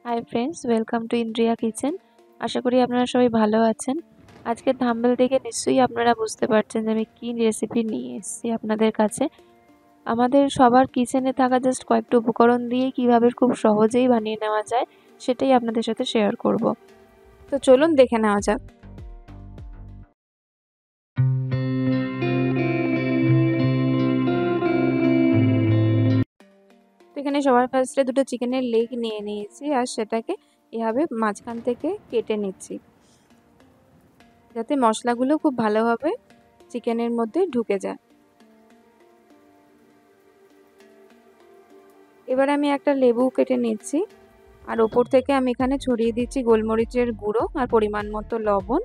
High friends, welcome to Indriya kitchen. আশা করি আপনারা সবাই ভালো আছেন। আজকে থাম্বনেল দেখে নিশ্চয়ই আপনারা বুঝতে পারছেন যে আমি কী রেসিপি নিয়ে এসেছি আপনাদের কাছে। আমাদের সবার কিচেনে থাকা জাস্ট কয়েকটা উপকরণ দিয়ে কীভাবে খুব সহজেই বানিয়ে নেওয়া যায় সেটাই আপনাদের সাথে শেয়ার করব। তো চলুন দেখে নেওয়া যাক। এখানে সবার ফার্স্টে দুটো চিকেনের লেগ নিয়ে নিয়েছি আর সেটাকে এভাবে মাঝখান থেকে কেটে নিচ্ছি যাতে মশলাগুলো খুব ভালোভাবে চিকেনের মধ্যে ঢুকে যায়। এবার আমি একটা লেবু কেটে নিচ্ছি আর ওপর থেকে আমি এখানে ছড়িয়ে দিচ্ছি গোলমরিচের গুঁড়ো আর পরিমাণ মতো লবণ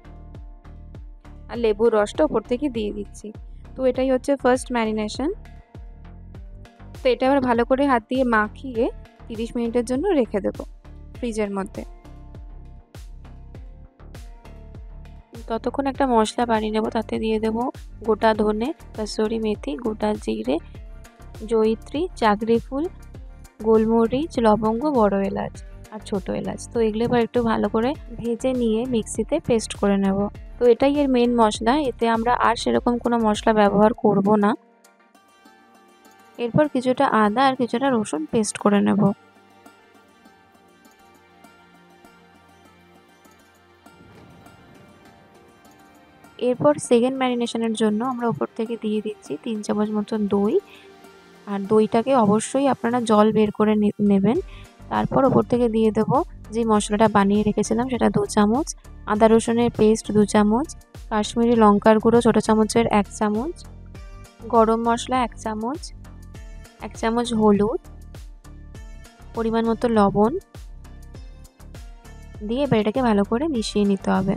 আর লেবুর রসটা ওপর থেকে দিয়ে দিচ্ছি। তো এটাই হচ্ছে ফার্স্ট ম্যারিনেশন। তো এটা আবার ভালো করে হাত দিয়ে মাখিয়ে 30 মিনিটের জন্য রেখে দেব ফ্রিজের মধ্যে। ততক্ষণ একটা মশলা বানিয়ে নেব। তাতে দিয়ে দেব গোটা ধনে, কসুরি মেথি, গোটা জিরে, জয়িত্রী, চাকরি ফুল, গোলমরিচ, লবঙ্গ, বড় এলাচ আর ছোট এলাচ। তো এগুলো এবার একটু ভালো করে ভেজে নিয়ে মিক্সিতে পেস্ট করে নেব। তো এটাই এর মেন মশলা, এতে আমরা আর সেরকম কোনো মশলা ব্যবহার করব না। এরপর কিছুটা আদা আর কিছুটা রসুন পেস্ট করে নেব। এরপর সেকেন্ড ম্যারিনেশনের জন্য আমরা উপর থেকে দিয়ে দিচ্ছি 3 চামচ মতো দই। আর দইটাকে অবশ্যই আপনারা জল বের করে নেবেন। তারপর ওপর থেকে দিয়ে দেব যে মশলাটা বানিয়ে রেখেছিলাম সেটা 2 চামচ, আদা রসুনের পেস্ট 2 চামচ, কাশ্মীরি লঙ্কার গুঁড়ো ছোটো চামচের 1 চামচ, গরম মশলা 1 চামচ, 1 চামচ হলুদ, পরিমাণ মতো লবণ দিয়ে এবার এটাকে ভালো করে মিশিয়ে নিতে হবে।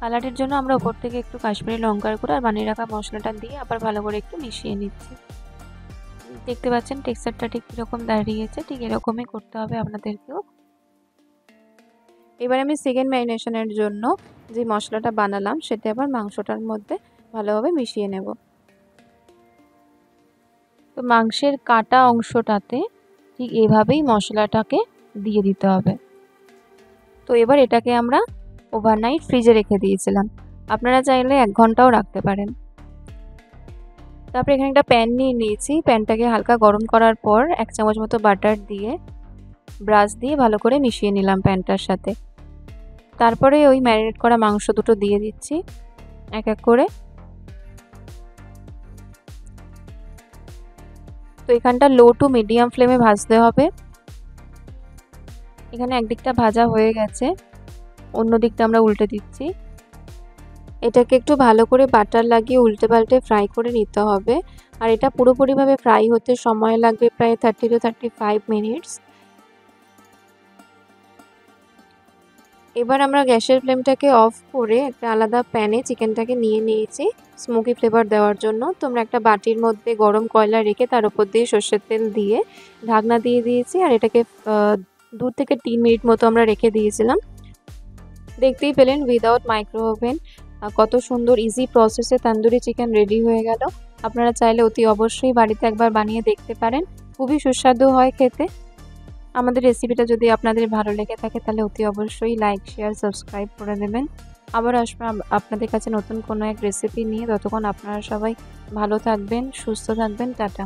কালারের জন্য আমরা ওপর থেকে একটু কাশ্মীরি লঙ্কার গুঁড়ো আর বানিয়ে রাখা মশলাটা দিয়ে আবার ভালো করে একটু মিশিয়ে নিচ্ছি। দেখতে পাচ্ছেন টেক্সচারটা ঠিক কীরকম দাঁড়িয়েছে, ঠিক এরকমই করতে হবে আপনাদেরকেও। এবার আমি সেকেন্ড ম্যারিনেশনের জন্য যে মশলাটা বানালাম সেটা আবার মাংসটার মধ্যে ভালোভাবে মিশিয়ে নেব। তো মাংসের কাটা অংশটাতে ঠিক এভাবেই মশলাটাকে দিয়ে দিতে হবে। তো এবার এটাকে আমরা ওভারনাইট ফ্রিজে রেখে দিয়েছিলাম, আপনারা চাইলে 1 ঘন্টাও রাখতে পারেন। তারপরে এখানে একটা প্যান নিয়ে নিয়েছি, প্যানটাকে হালকা গরম করার পর 1 চামচ মতো বাটার দিয়ে ব্রাশ দিয়ে ভালো করে মিশিয়ে নিলাম প্যানটার সাথে। তারপরে ওই ম্যারিনেট করা মাংস দুটো দিয়ে দিচ্ছি এক এক করে। তো এখানটা লো টু মিডিয়াম ফ্লেমে ভাজতে হবে। এখানে একদিকটা ভাজা হয়ে গেছে, অন্য দিকটা আমরা উল্টে দিচ্ছি। এটাকে একটু ভালো করে বাটার লাগিয়ে উল্টে পাল্টে ফ্রাই করে নিতে হবে। আর এটা পুরোপুরিভাবে ফ্রাই হতে সময় লাগবে প্রায় 30 to 35 মিনিটস। এবার আমরা গ্যাসের ফ্লেমটাকে অফ করে একটা আলাদা প্যানে চিকেনটাকে নিয়ে নিয়েছি স্মোকি ফ্লেভার দেওয়ার জন্য। তো আমরা একটা বাটির মধ্যে গরম কয়লা রেখে তার উপর দিয়ে সর্ষের তেল দিয়ে ঢাকনা দিয়ে দিয়েছি আর এটাকে 2 থেকে 3 মিনিট মতো আমরা রেখে দিয়েছিলাম। দেখতেই পেলেন উইদাউট মাইক্রো ওভেন কত সুন্দর ইজি প্রসেসে তন্দুরি চিকেন রেডি হয়ে গেল। আপনারা চাইলে অতি অবশ্যই বাড়িতে একবার বানিয়ে দেখতে পারেন, খুবই সুস্বাদু হয় খেতে। আমাদের রেসিপিটা যদি আপনাদের ভালো লেগে থাকে তাহলে অতি অবশ্যই লাইক, শেয়ার, সাবস্ক্রাইব করে দেবেন। আবার আসবো আপনাদের কাছে নতুন কোনো এক রেসিপি নিয়ে। ততক্ষণ আপনারা সবাই ভালো থাকবেন, সুস্থ থাকবেন। টাটা।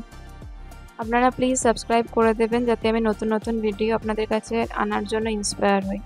আপনারা প্লিজ সাবস্ক্রাইব করে দেবেন যাতে আমি নতুন নতুন ভিডিও আপনাদের কাছে আনার জন্য ইন্সপায়ার হই।